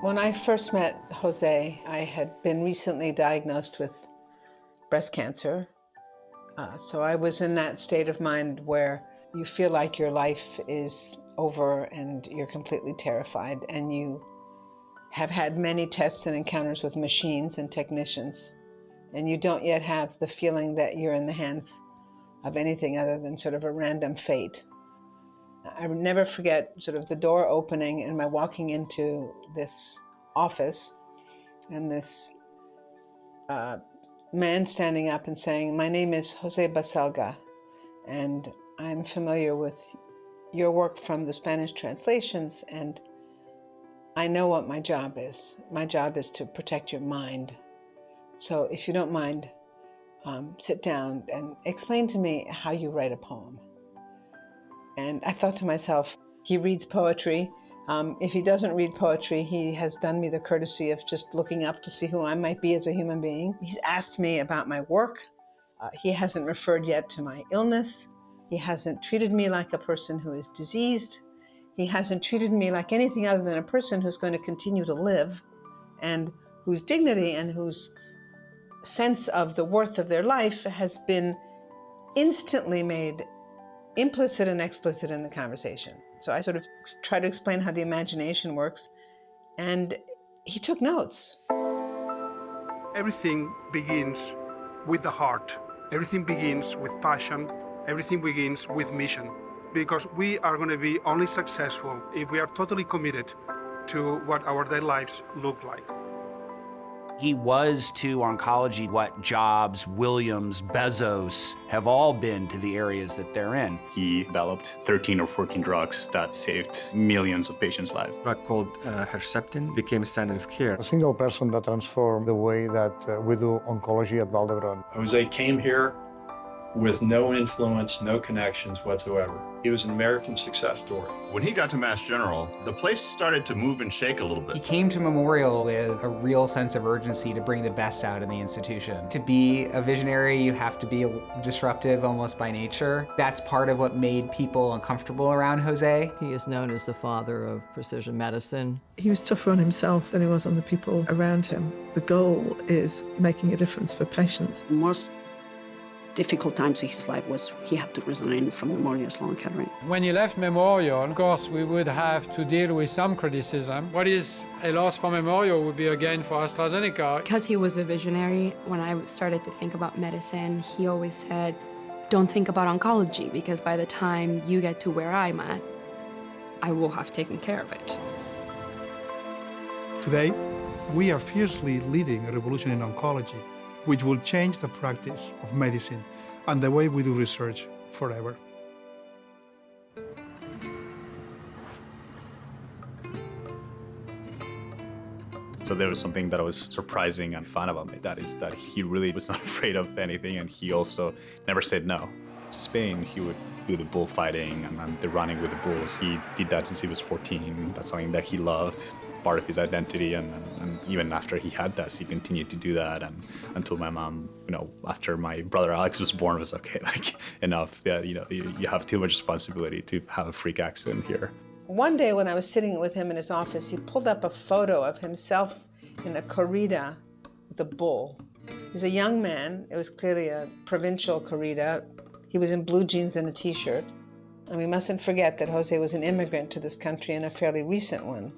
When I first met Jose, I had been recently diagnosed with breast cancer. So I was in that state of mind where you feel like your life is over and you're completely terrified, and you have had many tests and encounters with machines and technicians, and you don't yet have the feeling that you're in the hands of anything other than sort of a random fate. I will never forget sort of the door opening and my walking into this office and this man standing up and saying, "My name is José Baselga, and I'm familiar with your work from the Spanish translations, and I know what my job is. My job is to protect your mind. So if you don't mind, sit down and explain to me how you write a poem." And I thought to myself, he reads poetry. If he doesn't read poetry, he has done me the courtesy of just looking up to see who I might be as a human being. He's asked me about my work. He hasn't referred yet to my illness. He hasn't treated me like a person who is diseased. He hasn't treated me like anything other than a person who's going to continue to live and whose dignity and whose sense of the worth of their life has been instantly made implicit and explicit in the conversation. So I sort of try to explain how the imagination works, and he took notes. Everything begins with the heart. Everything begins with passion. Everything begins with mission. Because we are going to be only successful if we are totally committed to what our daily lives look like. He was to oncology what Jobs, Williams, Bezos have all been to the areas that they're in. He developed 13 or 14 drugs that saved millions of patients' lives. A drug called Herceptin became a standard of care. A single person that transformed the way that we do oncology at Valdebrón. Jose came here with no influence, no connections whatsoever. He was an American success story. When he got to Mass General, the place started to move and shake a little bit. He came to Memorial with a real sense of urgency to bring the best out in the institution. To be a visionary, you have to be disruptive almost by nature. That's part of what made people uncomfortable around Jose. He is known as the father of precision medicine. He was tougher on himself than he was on the people around him. The goal is making a difference for patients. Most difficult times in his life was he had to resign from Memorial Sloan Kettering. When he left Memorial, of course, we would have to deal with some criticism. What is a loss for Memorial would be a gain for AstraZeneca. Because he was a visionary, when I started to think about medicine, he always said, don't think about oncology, because by the time you get to where I'm at, I will have taken care of it. Today, we are fiercely leading a revolution in oncology, which will change the practice of medicine and the way we do research forever. So there was something that was surprising and fun about my dad, is that he really was not afraid of anything, and he also never said no. In Spain, he would do the bullfighting and the running with the bulls. He did that since he was 14. That's something that he loved, part of his identity, and even after he had this, he continued to do that, and until my mom, after my brother Alex was born, was okay, like, enough, that, you have too much responsibility to have a freak accident here. One day when I was sitting with him in his office, he pulled up a photo of himself in a corrida with a bull. He was a young man. It was clearly a provincial corrida. He was in blue jeans and a t-shirt. And we mustn't forget that Jose was an immigrant to this country, and a fairly recent one.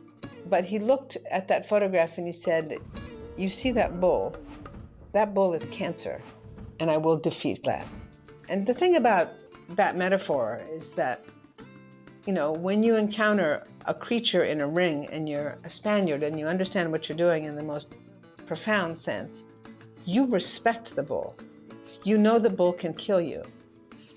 But he looked at that photograph and he said, "You see that bull? That bull is cancer, and I will defeat that." And the thing about that metaphor is that, when you encounter a creature in a ring and you're a Spaniard and you understand what you're doing in the most profound sense, you respect the bull. You know the bull can kill you.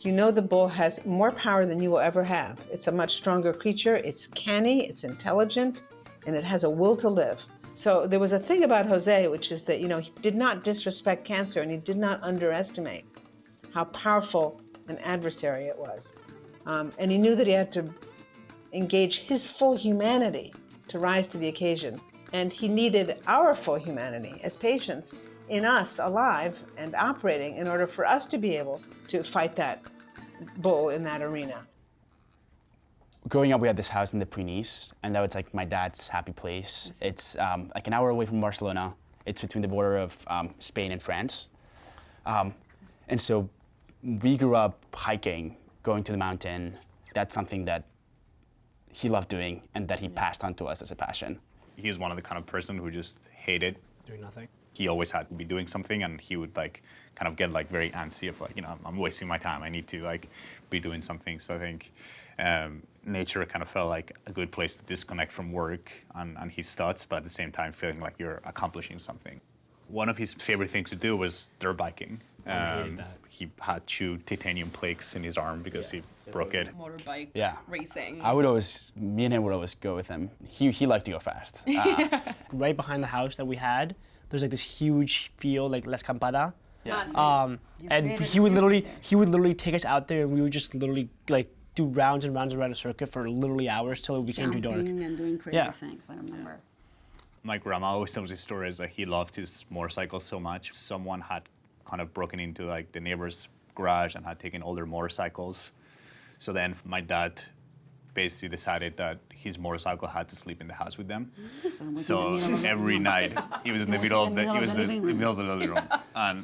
You know the bull has more power than you will ever have. It's a much stronger creature, it's canny, it's intelligent, and it has a will to live. So there was a thing about Jose, which is that, he did not disrespect cancer, and he did not underestimate how powerful an adversary it was. And he knew that he had to engage his full humanity to rise to the occasion. And he needed our full humanity as patients in us, alive and operating, in order for us to be able to fight that bull in that arena. growing up, we had this house in the Pyrenees, and that was like my dad's happy place. It's like an hour away from Barcelona. It's between the border of Spain and France. And so we grew up hiking, going to the mountain. That's something that he loved doing and that he passed on to us as a passion. He was one of the kind of person who just hated doing nothing. He always had to be doing something, and he would like kind of get like very antsy of like, you know, I'm wasting my time. I need to like be doing something. So I think nature kind of felt like a good place to disconnect from work and his thoughts, but at the same time feeling like you're accomplishing something. One of his favorite things to do was dirt biking. He had 2 titanium plaques in his arm because he broke it. Motorbike racing. Me and him would always go with him. He liked to go fast. Right behind the house that we had, there's like this huge field, like La Escampada. And he would literally take us out there, and we would just literally like do rounds and rounds around a circuit for literally hours till it became too dark. Jumping and doing crazy things, I remember. My grandma always tells this story is that he loved his motorcycles so much. Someone had kind of broken into like the neighbor's garage and had taken all their motorcycles. So then my dad basically decided that his motorcycle had to sleep in the house with them. So every night he was in the middle of the living room. And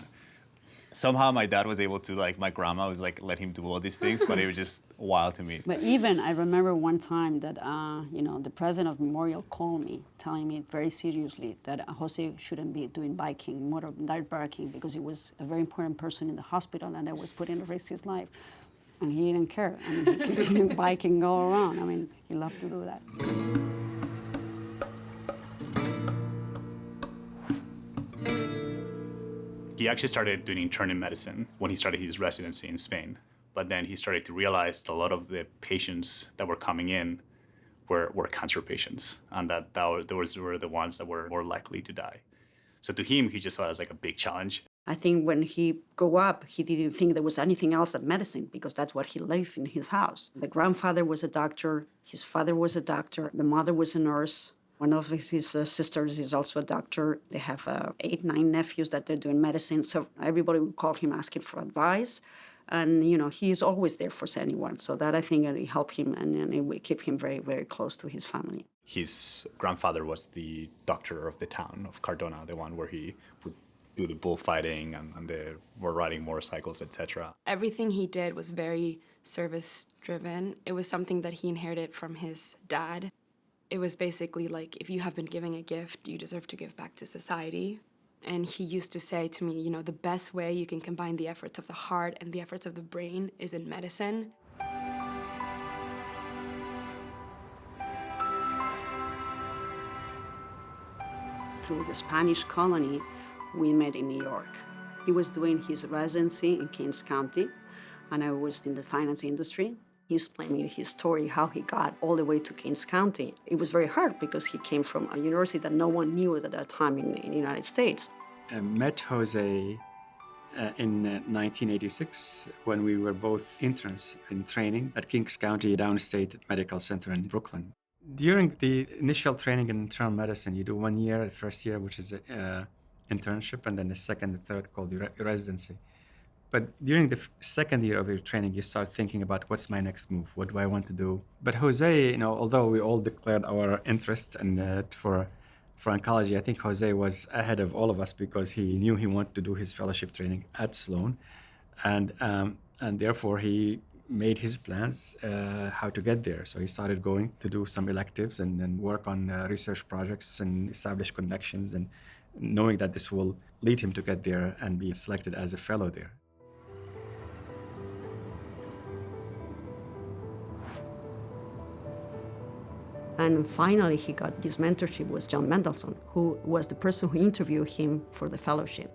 somehow my dad was able to, like, my grandma was like, let him do all these things, but it was just wild to me. But even I remember one time that, the president of Memorial called me, telling me very seriously that Jose shouldn't be doing dirt biking, because he was a very important person in the hospital and that was putting at risk his life. And he didn't care. I mean, he continued biking all around. I mean, he loved to do that. He actually started doing internal medicine when he started his residency in Spain. But then he started to realize that a lot of the patients that were coming in were cancer patients, and that those were the ones that were more likely to die. So to him, he just saw it as like a big challenge. I think when he grew up, he didn't think there was anything else than medicine, because that's what he lived in his house. The grandfather was a doctor, his father was a doctor, the mother was a nurse. One of his sisters is also a doctor. They have 8, 9 nephews that they're doing medicine. So everybody would call him asking for advice. And, he is always there for anyone. So that, I think, it helped him, and it would keep him very, very close to his family. His grandfather was the doctor of the town of Cardona, the one where he would do the bullfighting and they were riding motorcycles, etc. Everything he did was very service-driven. It was something that he inherited from his dad. It was basically like, if you have been giving a gift, you deserve to give back to society. And he used to say to me, the best way you can combine the efforts of the heart and the efforts of the brain is in medicine. Through the Spanish colony, we met in New York. He was doing his residency in Kings County, and I was in the finance industry. He explained me his story, how he got all the way to Kings County. It was very hard because he came from a university that no one knew at that time in the United States. I met Jose in 1986 when we were both interns in training at Kings County Downstate Medical Center in Brooklyn. During the initial training in internal medicine, you do 1 year, the first year, which is internship, and then the second and third called the residency. But during the second year of your training, you start thinking about what's my next move? What do I want to do? But Jose, although we all declared our interest for oncology, I think Jose was ahead of all of us because he knew he wanted to do his fellowship training at Sloan, and therefore he made his plans how to get there. So he started going to do some electives and then work on research projects and establish connections, and knowing that this will lead him to get there and be selected as a fellow there. And finally, he got this mentorship with John Mendelsohn, who was the person who interviewed him for the fellowship.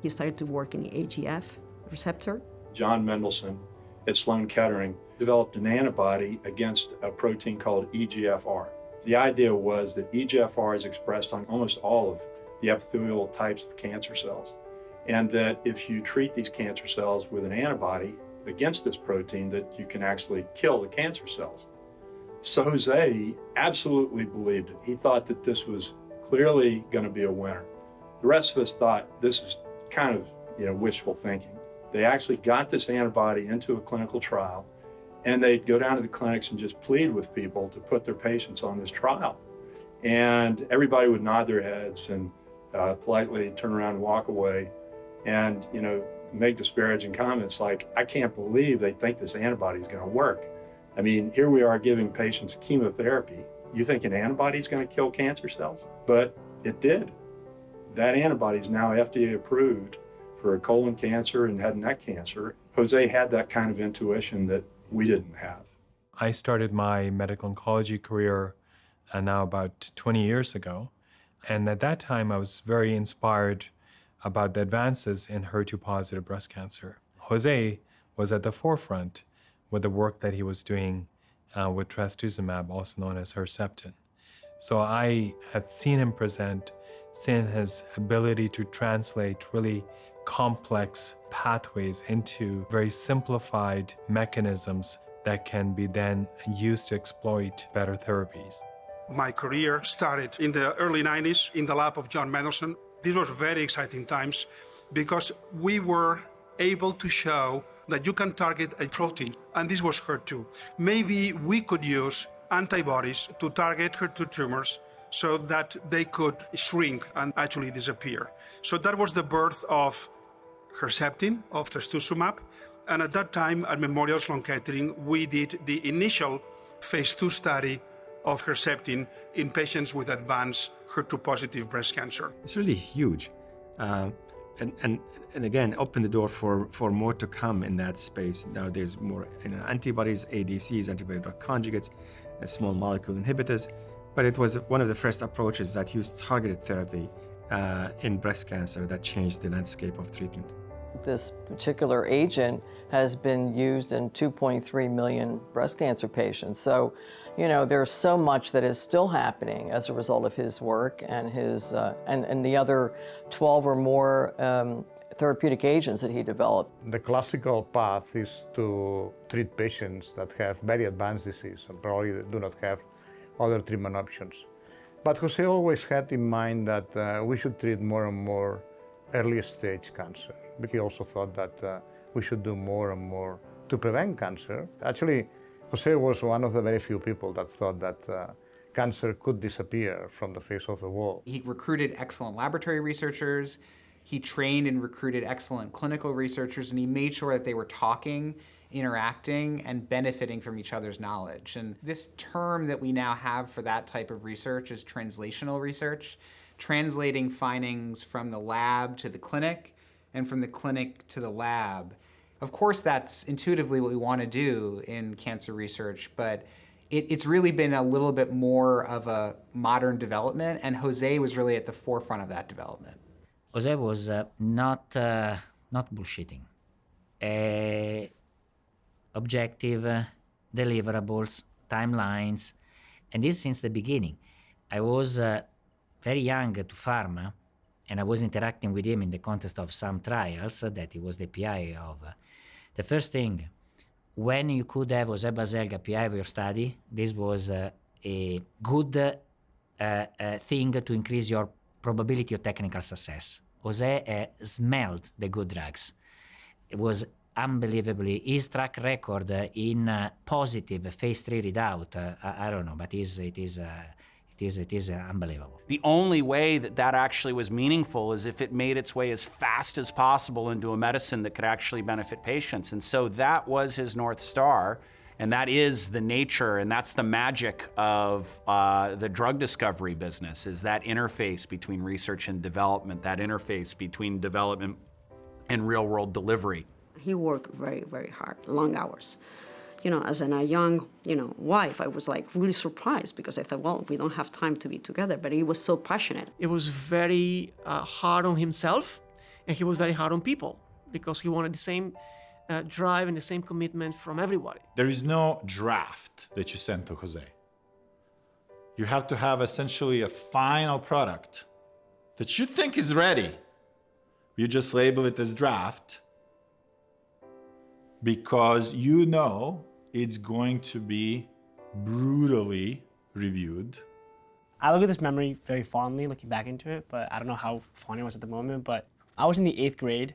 He started to work in the AGF receptor. John Mendelsohn at Sloan Kettering developed an antibody against a protein called EGFR. The idea was that EGFR is expressed on almost all of the epithelial types of cancer cells, and that if you treat these cancer cells with an antibody against this protein, that you can actually kill the cancer cells. So Jose absolutely believed it. He thought that this was clearly going to be a winner. The rest of us thought this is kind of wishful thinking. They actually got this antibody into a clinical trial, And they'd go down to the clinics and just plead with people to put their patients on this trial. And everybody would nod their heads and politely turn around and walk away and, make disparaging comments like, I can't believe they think this antibody is going to work. I mean, here we are giving patients chemotherapy. You think an antibody is going to kill cancer cells? But it did. That antibody is now FDA approved for colon cancer and head and neck cancer. Jose had that kind of intuition that we didn't have. I started my medical oncology career now about 20 years ago. And at that time, I was very inspired about the advances in HER2-positive breast cancer. Jose was at the forefront with the work that he was doing with trastuzumab, also known as Herceptin. So I had seen him present, seen his ability to translate really complex pathways into very simplified mechanisms that can be then used to exploit better therapies. My career started in the early 90s in the lab of John Mendelsohn. These were very exciting times because we were able to show that you can target a protein, and this was HER2. Maybe we could use antibodies to target HER2 tumors so that they could shrink and actually disappear. So that was the birth of Herceptin, of trastuzumab, and at that time at Memorial Sloan Kettering, we did the initial phase 2 study of Herceptin in patients with advanced HER2-positive breast cancer. It's really huge. And again, open the door for more to come in that space. Now there's more antibodies, ADCs, antibody-drug conjugates, small molecule inhibitors. But it was one of the first approaches that used targeted therapy in breast cancer that changed the landscape of treatment. This particular agent has been used in 2.3 million breast cancer patients. So, there's so much that is still happening as a result of his work and his and the other 12 or more therapeutic agents that he developed. The classical path is to treat patients that have very advanced disease and probably do not have other treatment options. But Jose always had in mind that we should treat more and more early stage cancer. He also thought that we should do more and more to prevent cancer. Actually, Jose was one of the very few people that thought that cancer could disappear from the face of the world. He recruited excellent laboratory researchers, he trained and recruited excellent clinical researchers, and he made sure that they were talking, interacting, and benefiting from each other's knowledge. And this term that we now have for that type of research is translational research, translating findings from the lab to the clinic and from the clinic to the lab. Of course, that's intuitively what we want to do in cancer research, but it's really been a little bit more of a modern development, and Jose was really at the forefront of that development. Jose was not bullshitting. Objective, deliverables, timelines, and this since the beginning. I was very young to pharma, and I was interacting with him in the context of some trials that he was the PI of. The first thing, when you could have José Baselga PI of your study, this was a good thing to increase your probability of technical success. José smelled the good drugs. It was unbelievably, his track record in positive phase 3 readout, I don't know, but it is unbelievable. The only way that actually was meaningful is if it made its way as fast as possible into a medicine that could actually benefit patients. And so that was his North Star, and that is the nature, and that's the magic of the drug discovery business, is that interface between research and development, that interface between development and real-world delivery. He worked very, very hard, long hours. As a young, wife, I was really surprised because I thought, well, we don't have time to be together, but he was so passionate. It was very hard on himself, and he was very hard on people because he wanted the same drive and the same commitment from everybody. There is no draft that you send to Jose. You have to have essentially a final product that you think is ready. You just label it as draft because you know it's going to be brutally reviewed. I look at this memory very fondly, looking back into it, but I don't know how fond it was at the moment. But I was in the 8th grade,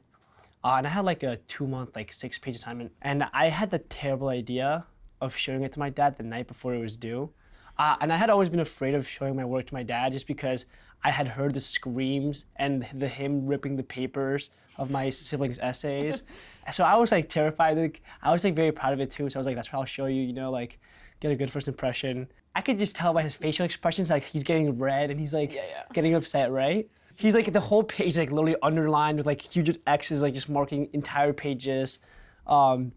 and I had a 2-month, 6-page assignment. And I had the terrible idea of showing it to my dad the night before it was due. And I had always been afraid of showing my work to my dad just because I had heard the screams and him ripping the papers of my siblings' essays. So I was like terrified. Like, I was like very proud of it too. So I was like, that's why I'll show you, you know, like get a good first impression. I could just tell by his facial expressions, like he's getting red and he's like getting upset, right? He's like, the whole page like literally underlined with like huge X's, like just marking entire pages. And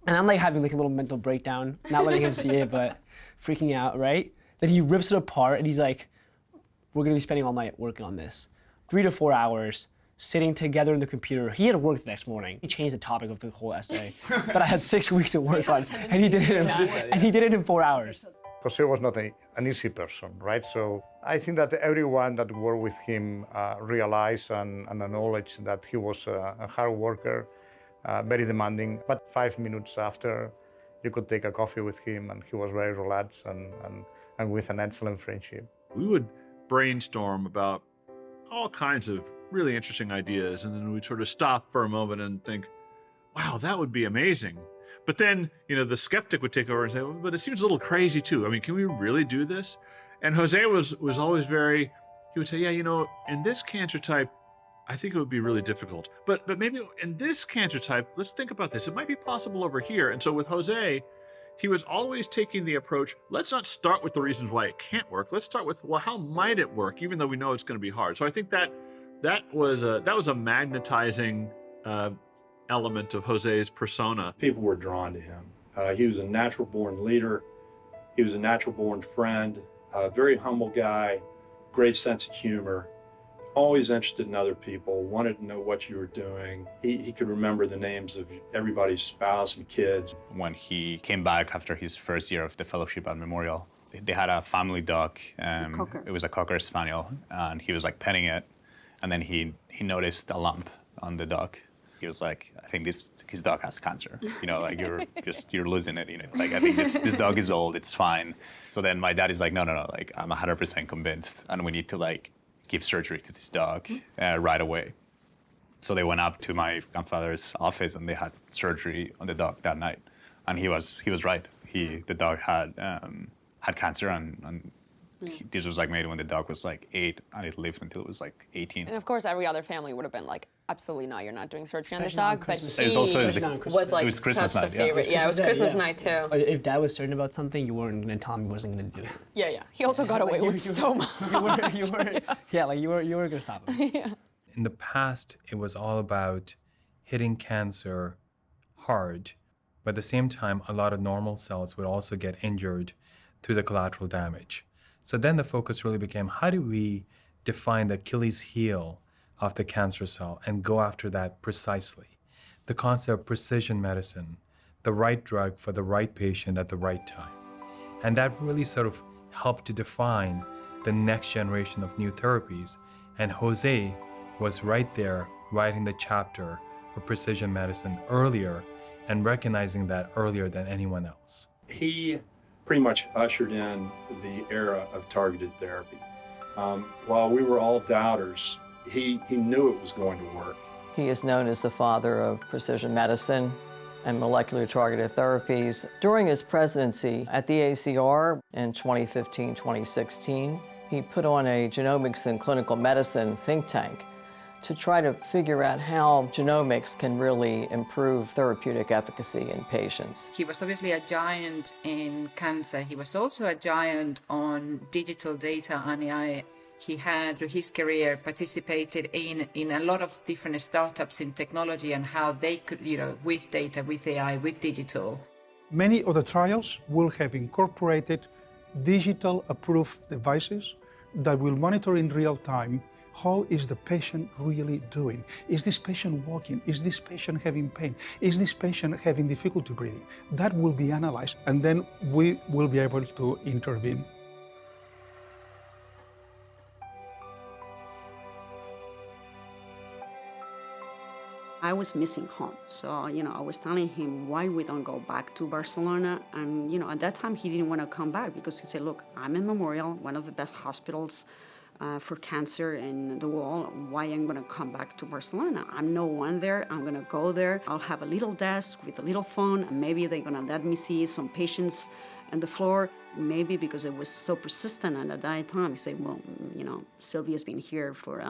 I'm like having like a little mental breakdown, not letting him see it, but freaking out, right? Then he rips it apart and he's like, we're gonna be spending all night working on this. 3 to 4 hours, sitting together in the computer. He had to work the next morning. He changed the topic of the whole essay that I had 6 weeks to work on, and he did it in 4 hours. Jose was not an easy person, right? So I think that everyone that worked with him realized and acknowledged that he was a hard worker, very demanding. But 5 minutes after, you could take a coffee with him, and he was very relaxed and with an excellent friendship. We would brainstorm about all kinds of really interesting ideas, and then we'd sort of stop for a moment and think, wow, that would be amazing. But then, you know, the skeptic would take over and say, well, but it seems a little crazy too. I mean, can we really do this? And Jose was always he would say, yeah, you know, in this cancer type, I think it would be really difficult. But maybe in this cancer type, let's think about this. It might be possible over here. And so with Jose, he was always taking the approach, let's not start with the reasons why it can't work. Let's start with, well, how might it work, even though we know it's going to be hard. So I think that was a magnetizing element of Jose's persona. People were drawn to him. He was a natural-born leader. He was a natural-born friend, a very humble guy, great sense of humor, always interested in other people, wanted to know what you were doing. He could remember the names of everybody's spouse and kids. When he came back after his first year of the fellowship at Memorial, they had a family dog. It was a Cocker Spaniel, and he was like petting it, and then he noticed a lump on the dog. He was like, I think his dog has cancer. You know, like you're losing it. You know, like I think this dog is old. It's fine. So then my dad is like, no, like I'm 100% convinced, and we need to like give surgery to this dog right away. So they went up to my grandfather's office and they had surgery on the dog that night, and he was right. The dog had cancer, and this was like made when the dog was like 8, and it lived until it was like 18. And of course, every other family would have been like, absolutely not, you're not doing surgery on this dog. But he was Christmas such night, a favorite. Yeah, it was Christmas night too. If Dad was certain about something, you weren't going to tell him he wasn't going to do it. Yeah. He also got away with so much. You were going to stop him. Yeah. In the past, it was all about hitting cancer hard, but at the same time, a lot of normal cells would also get injured through the collateral damage. So then the focus really became, how do we define the Achilles heel of the cancer cell and go after that precisely? The concept of precision medicine, the right drug for the right patient at the right time. And that really sort of helped to define the next generation of new therapies. And Jose was right there writing the chapter of precision medicine earlier and recognizing that earlier than anyone else. He pretty much ushered in the era of targeted therapy. While we were all doubters, he knew it was going to work. He is known as the father of precision medicine and molecular targeted therapies. During his presidency at the ACR in 2015-2016, he put on a genomics and clinical medicine think tank to try to figure out how genomics can really improve therapeutic efficacy in patients. He was obviously a giant in cancer. He was also a giant on digital data and AI. He had, through his career, participated in a lot of different startups in technology and how they could, with data, with AI, with digital. Many of the trials will have incorporated digital approved devices that will monitor in real time how is the patient really doing? Is this patient walking? Is this patient having pain? Is this patient having difficulty breathing? That will be analyzed, and then we will be able to intervene. I was missing home. So, I was telling him why we don't go back to Barcelona. And, at that time, he didn't want to come back because he said, look, I'm in Memorial, one of the best hospitals. for cancer in the world, why I'm going to come back to Barcelona. I'm no one there. I'm going to go there. I'll have a little desk with a little phone, and maybe they're going to let me see some patients on the floor. Maybe because it was so persistent and at that time, you say, well, you know, Sylvia's been here for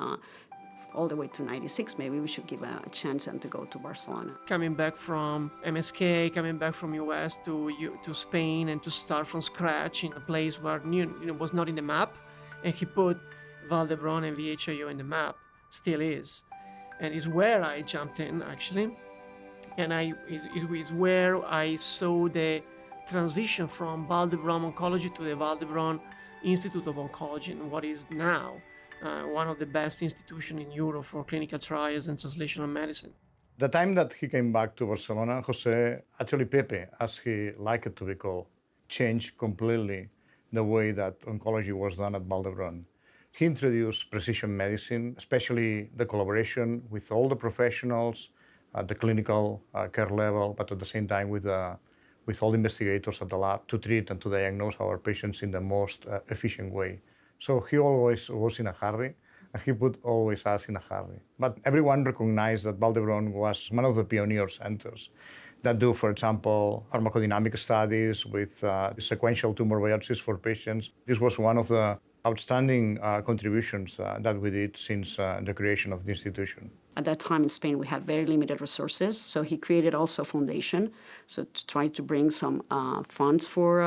all the way to 96. Maybe we should give a chance and to go to Barcelona. Coming back from MSK, coming back from US to Spain and to start from scratch in a place where was not in the map, and he put Vall d'Hebron and VHIO in the map, still is. And it's where I jumped in, actually. And it was where I saw the transition from Vall d'Hebron Oncology to the Vall d'Hebron Institute of Oncology, and what is now one of the best institutions in Europe for clinical trials and translational medicine. The time that he came back to Barcelona, Jose, actually Pepe, as he liked to be called, changed completely the way that oncology was done at Vall d'Hebron. He introduced precision medicine, especially the collaboration with all the professionals at the clinical care level, but at the same time with all the investigators at the lab to treat and to diagnose our patients in the most efficient way. So he always was in a hurry, and he put always us in a hurry. But everyone recognized that Vall d'Hebron was one of the pioneer centers that do, for example, pharmacodynamic studies with sequential tumor biopsies for patients. This was one of the outstanding contributions that we did since the creation of the institution. At that time in Spain, we had very limited resources, so he created also a foundation, so to try to bring some funds for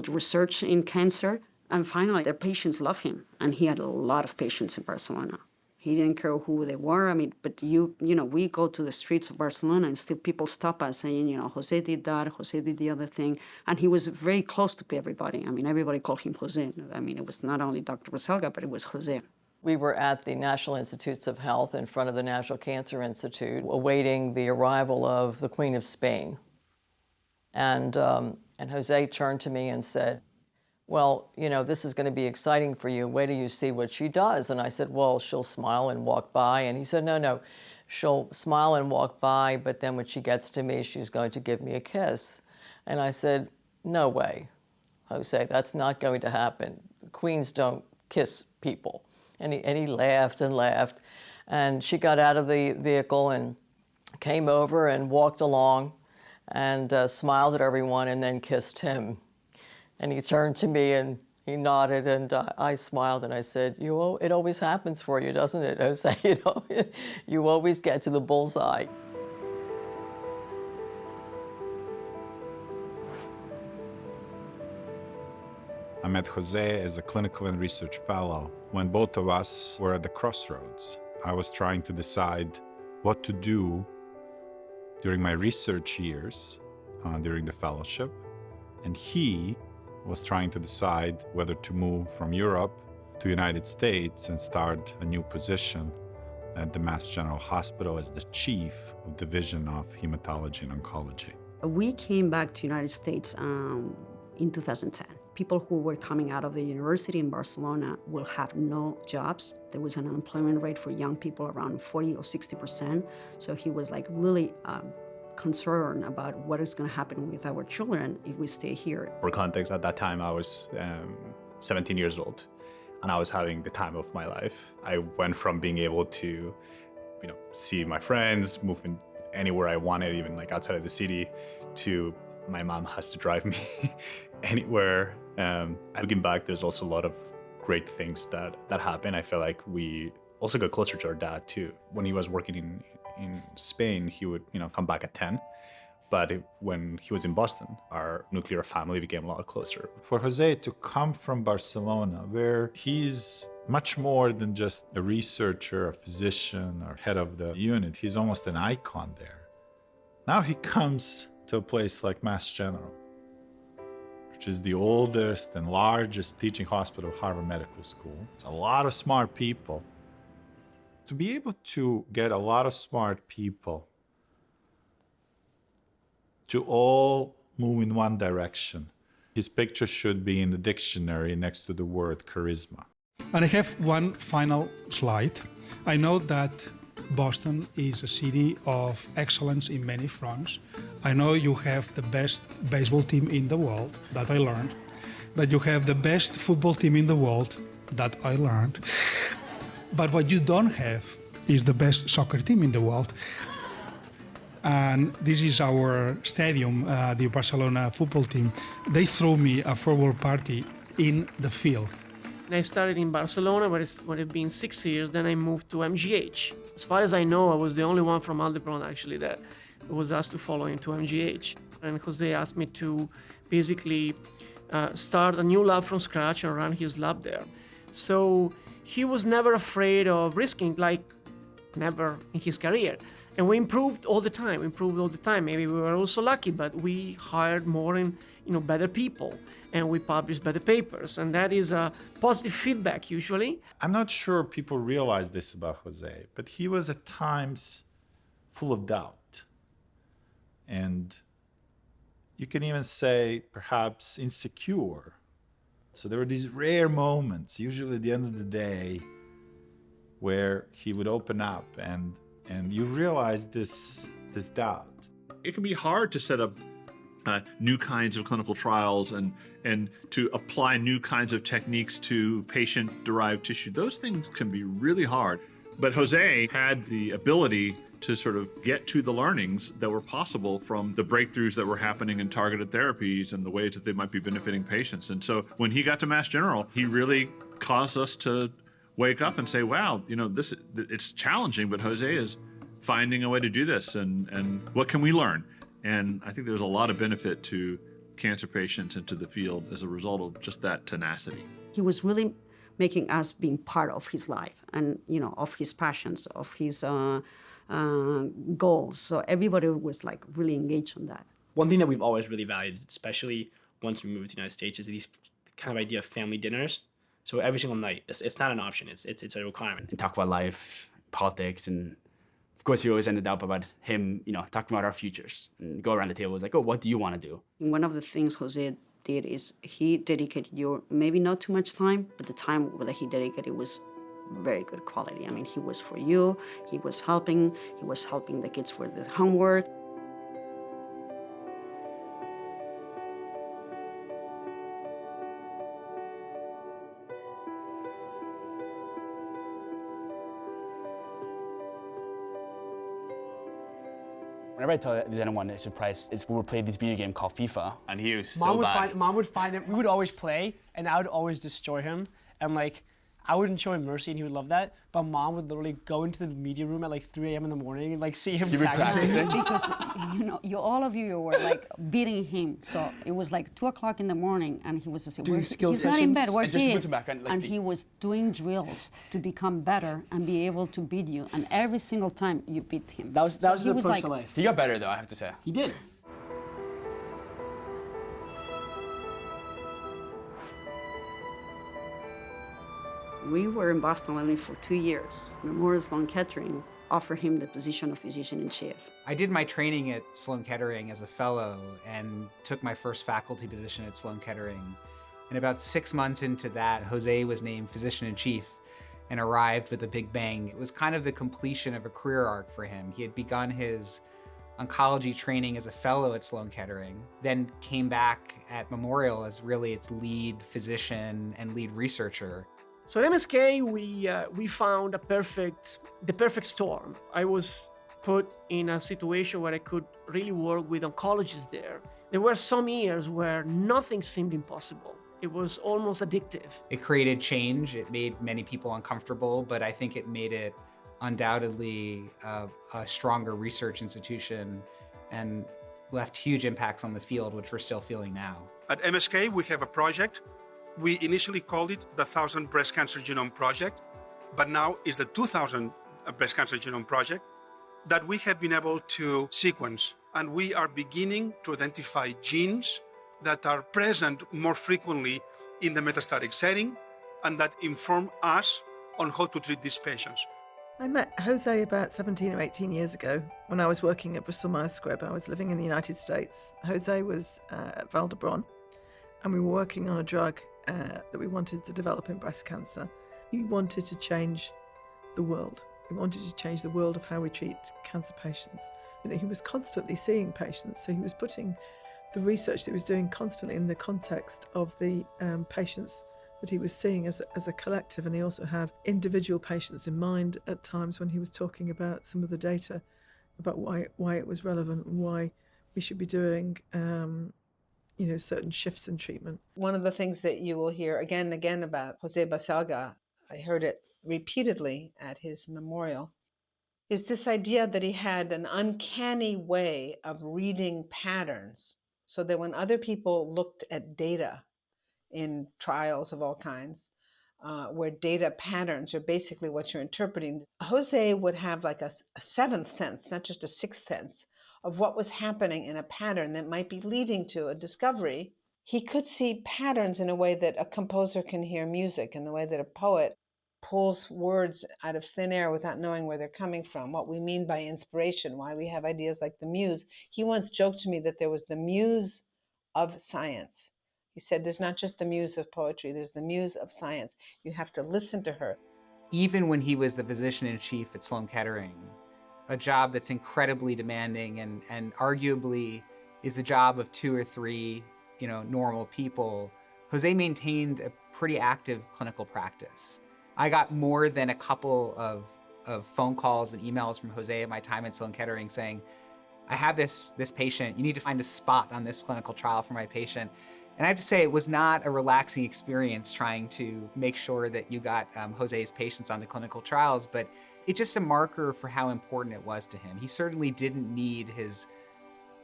the research in cancer. And finally, the patients love him, and he had a lot of patients in Barcelona. He didn't care who they were. I mean, but we go to the streets of Barcelona and still people stop us saying, Jose did that, Jose did the other thing. And he was very close to everybody. I mean, everybody called him Jose. I mean, it was not only Dr. Baselga, but it was Jose. We were at the National Institutes of Health in front of the National Cancer Institute, awaiting the arrival of the Queen of Spain. And Jose turned to me and said, well, this is going to be exciting for you. Wait till you see what she does. And I said, well, she'll smile and walk by. And he said, no, she'll smile and walk by, but then when she gets to me, she's going to give me a kiss. And I said, no way, Jose, that's not going to happen. Queens don't kiss people. And he laughed and laughed. And she got out of the vehicle and came over and walked along and smiled at everyone and then kissed him. And he turned to me and he nodded, and I smiled and I said, it always happens for you, doesn't it, Jose? You always get to the bullseye. I met Jose as a clinical and research fellow when both of us were at the crossroads. I was trying to decide what to do during my research years, during the fellowship, and he was trying to decide whether to move from Europe to United States and start a new position at the Mass General Hospital as the chief of Division of Hematology and Oncology. We came back to United States in 2010. People who were coming out of the university in Barcelona will have no jobs. There was an unemployment rate for young people around 40 or 60%. So he was really concerned about what is going to happen with our children if we stay here. For context, at that time I was 17 years old and I was having the time of my life. I went from being able to see my friends, move in anywhere I wanted, even outside of the city, to my mom has to drive me anywhere. Looking back, there's also a lot of great things that happened. I feel like we also got closer to our dad too. When he was working in Spain, he would come back at 10. But when he was in Boston, our nuclear family became a lot closer. For Jose to come from Barcelona, where he's much more than just a researcher, a physician, or head of the unit, he's almost an icon there. Now he comes to a place like Mass General, which is the oldest and largest teaching hospital of Harvard Medical School. It's a lot of smart people. To be able to get a lot of smart people to all move in one direction, his picture should be in the dictionary next to the word charisma. And I have one final slide. I know that Boston is a city of excellence in many fronts. I know you have the best baseball team in the world, that I learned. That you have the best football team in the world, that I learned. But what you don't have is the best soccer team in the world. And this is our stadium, the Barcelona football team. They throw me a farewell party in the field. And I started in Barcelona, where it's been 6 years. Then I moved to MGH. As far as I know, I was the only one from Aldebaran actually that was asked to follow him to MGH. And Jose asked me to basically start a new lab from scratch and run his lab there. So he was never afraid of risking, like never in his career. And we improved all the time, Maybe we were also lucky, but we hired more and better people, and we published better papers. And that is a positive feedback usually. I'm not sure people realize this about Jose, but he was at times full of doubt. And you can even say perhaps insecure. So there were these rare moments, usually at the end of the day, where he would open up and you realize this doubt. It can be hard to set up new kinds of clinical trials and to apply new kinds of techniques to patient-derived tissue. Those things can be really hard. But Jose had the ability to sort of get to the learnings that were possible from the breakthroughs that were happening in targeted therapies and the ways that they might be benefiting patients. And so when he got to Mass General, he really caused us to wake up and say, wow, it's challenging, but Jose is finding a way to do this, and what can we learn? And I think there's a lot of benefit to cancer patients and to the field as a result of just that tenacity. He was really making us being part of his life and, of his passions, of his goals. So everybody was like really engaged on that. One thing that we've always really valued, especially once we moved to the United States, is these kind of idea of family dinners. So every single night, it's not an option, it's a requirement. And talk about life, politics, and of course we always ended up about him, talking about our futures. And go around the table, it was like, oh, what do you want to do? And one of the things Jose did is he dedicated maybe not too much time, but the time that he dedicated was very good quality. I mean, he was for you, he was helping the kids with the homework. Whenever I tell anyone it's surprised, we would play this video game called FIFA, and he was so bad. Mom would find him. We would always play, and I would always destroy him. And I wouldn't show him mercy, and he would love that. But Mom would literally go into the media room at 3 a.m. in the morning and see him practicing. Because all of you were beating him. So it was 2 o'clock in the morning, and he was doing skill he's sessions. Not in bed. Where and he just is? Back and he was doing drills to become better and be able to beat you. And every single time you beat him. That was his approach to life. He got better though, I have to say. He did. We were in Boston only for 2 years. Memorial Sloan Kettering offered him the position of physician-in-chief. I did my training at Sloan Kettering as a fellow and took my first faculty position at Sloan Kettering. And about 6 months into that, Jose was named physician-in-chief and arrived with a big bang. It was kind of the completion of a career arc for him. He had begun his oncology training as a fellow at Sloan Kettering, then came back at Memorial as really its lead physician and lead researcher. So at MSK, we found the perfect storm. I was put in a situation where I could really work with oncologists there. There were some years where nothing seemed impossible. It was almost addictive. It created change. It made many people uncomfortable, but I think it made it undoubtedly a stronger research institution and left huge impacts on the field, which we're still feeling now. At MSK, we have a project. We initially called it the 1,000 Breast Cancer Genome Project, but now it's the 2,000 Breast Cancer Genome Project that we have been able to sequence. And we are beginning to identify genes that are present more frequently in the metastatic setting and that inform us on how to treat these patients. I met Jose about 17 or 18 years ago when I was working at Bristol Myers Squibb. I was living in the United States. Jose was at Vall d'Hebron, and we were working on a drug that we wanted to develop in breast cancer. He wanted to change the world. He wanted to change the world of how we treat cancer patients. He was constantly seeing patients, so he was putting the research that he was doing constantly in the context of the patients that he was seeing as a collective, and he also had individual patients in mind at times when he was talking about some of the data, about why it was relevant and why we should be doing certain shifts in treatment. One of the things that you will hear again and again about José Baselga, I heard it repeatedly at his memorial, is this idea that he had an uncanny way of reading patterns, so that when other people looked at data in trials of all kinds, where data patterns are basically what you're interpreting, Jose would have like a seventh sense, not just a sixth sense, of what was happening in a pattern that might be leading to a discovery. He could see patterns in a way that a composer can hear music, in the way that a poet pulls words out of thin air without knowing where they're coming from, what we mean by inspiration, why we have ideas like the muse. He once joked to me that there was the muse of science. He said, there's not just the muse of poetry, there's the muse of science. You have to listen to her. Even when he was the physician-in-chief at Sloan Kettering, a job that's incredibly demanding and arguably is the job of 2 or 3, normal people, Jose maintained a pretty active clinical practice. I got more than a couple of phone calls and emails from Jose at my time at Sloan Kettering saying, I have this patient, you need to find a spot on this clinical trial for my patient. And I have to say, it was not a relaxing experience trying to make sure that you got Jose's patients on the clinical trials, but it's just a marker for how important it was to him. He certainly didn't need his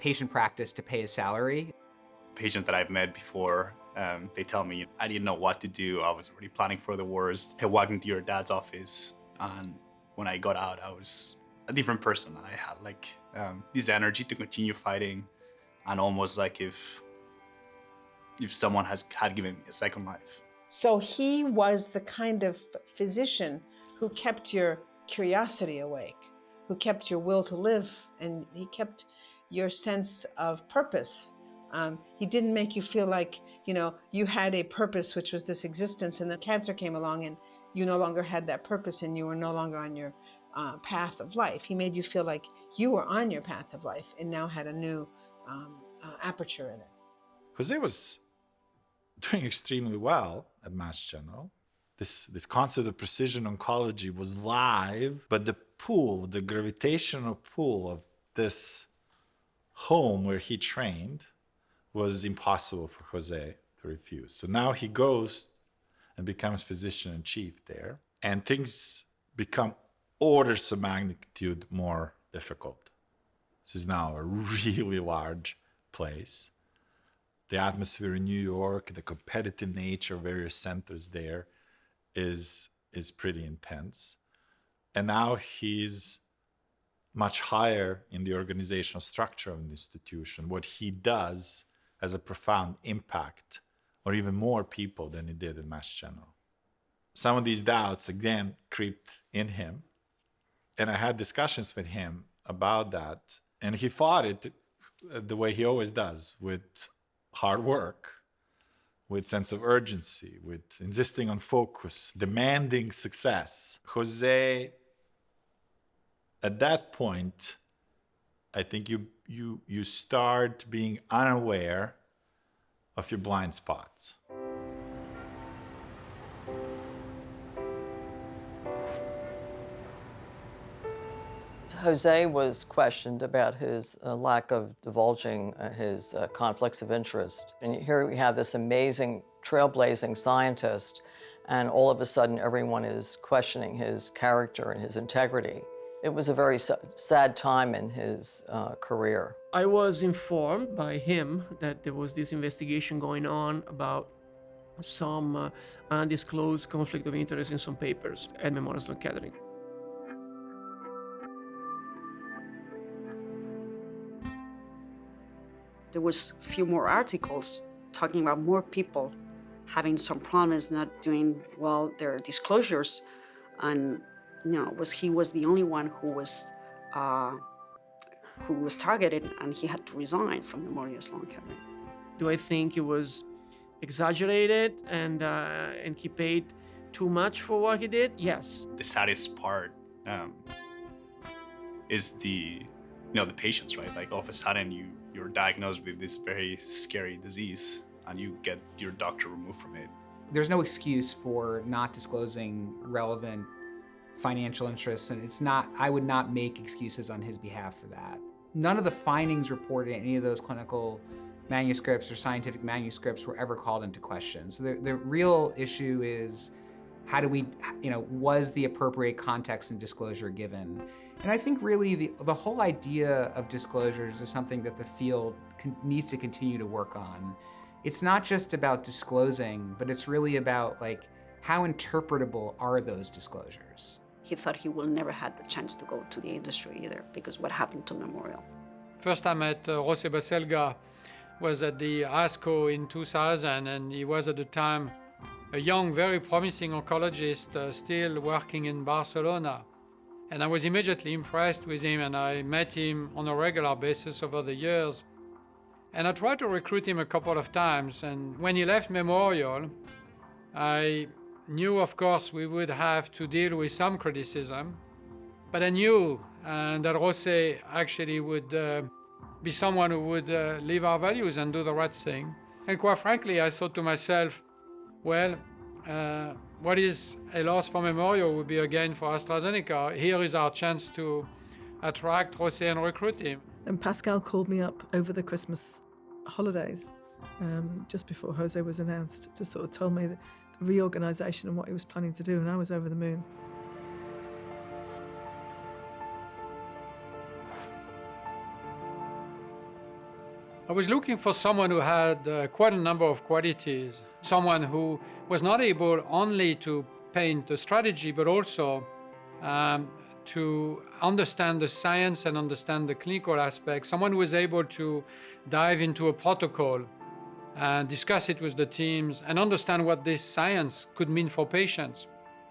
patient practice to pay his salary. Patients that I've met before, they tell me, I didn't know what to do. I was already planning for the worst. I walked into your dad's office, and when I got out, I was a different person. I had this energy to continue fighting, and almost like if someone had given me a second life. So he was the kind of physician who kept your curiosity awake, who kept your will to live, and he kept your sense of purpose. He didn't make you feel like, you had a purpose, which was this existence, and then cancer came along and you no longer had that purpose and you were no longer on your path of life. He made you feel like you were on your path of life and now had a new aperture in it. Jose was doing extremely well at Mass General. This concept of precision oncology was live, but the gravitational pull of this home where he trained was impossible for Jose to refuse. So now he goes and becomes physician-in-chief there, and things become orders of magnitude more difficult. This is now a really large place. The atmosphere in New York, the competitive nature of various centers there is pretty intense. And now he's much higher in the organizational structure of an institution. What he does has a profound impact on even more people than he did in Mass General. Some of these doubts, again, creeped in him. And I had discussions with him about that. And he fought it the way he always does, with hard work, with sense of urgency, with insisting on focus, demanding success. Jose, at that point, I think you start being unaware of your blind spots. Jose was questioned about his lack of divulging his conflicts of interest. And here we have this amazing, trailblazing scientist, and all of a sudden everyone is questioning his character and his integrity. It was a very sad time in his career. I was informed by him that there was this investigation going on about some undisclosed conflict of interest in some papers at Memorial Sloan Kettering. There was a few more articles talking about more people having some problems, not doing well their disclosures, and he was the only one who was targeted, and he had to resign from Memorial Sloan Kettering. Do I think it was exaggerated and he paid too much for what he did? Yes. The saddest part is the patients, right? Like all of a sudden you're diagnosed with this very scary disease and you get your doctor removed from it. there's no excuse for not disclosing relevant financial interests, and I would not make excuses on his behalf for that. None of the findings reported in any of those clinical manuscripts or scientific manuscripts were ever called into question. So the real issue is, how do we, was the appropriate context and disclosure given? And I think really the whole idea of disclosures is something that the field needs to continue to work on. It's not just about disclosing, but it's really about how interpretable are those disclosures? He thought he will never have the chance to go to the industry either, because what happened to Memorial. First I met José Baselga was at the ASCO in 2000, and he was at the time a young, very promising oncologist still working in Barcelona. And I was immediately impressed with him, and I met him on a regular basis over the years. And I tried to recruit him a couple of times, and when he left Memorial, I knew, of course, we would have to deal with some criticism, but I knew that José actually would be someone who would live our values and do the right thing. And quite frankly, I thought to myself, well, what is a loss for Memorial would be a gain for AstraZeneca. Here is our chance to attract José and recruit him. And Pascal called me up over the Christmas holidays, just before José was announced, to sort of tell me the reorganisation and what he was planning to do, and I was over the moon. I was looking for someone who had quite a number of qualities, someone who was not able only to paint the strategy, but also to understand the science and understand the clinical aspects, someone who was able to dive into a protocol and discuss it with the teams and understand what this science could mean for patients.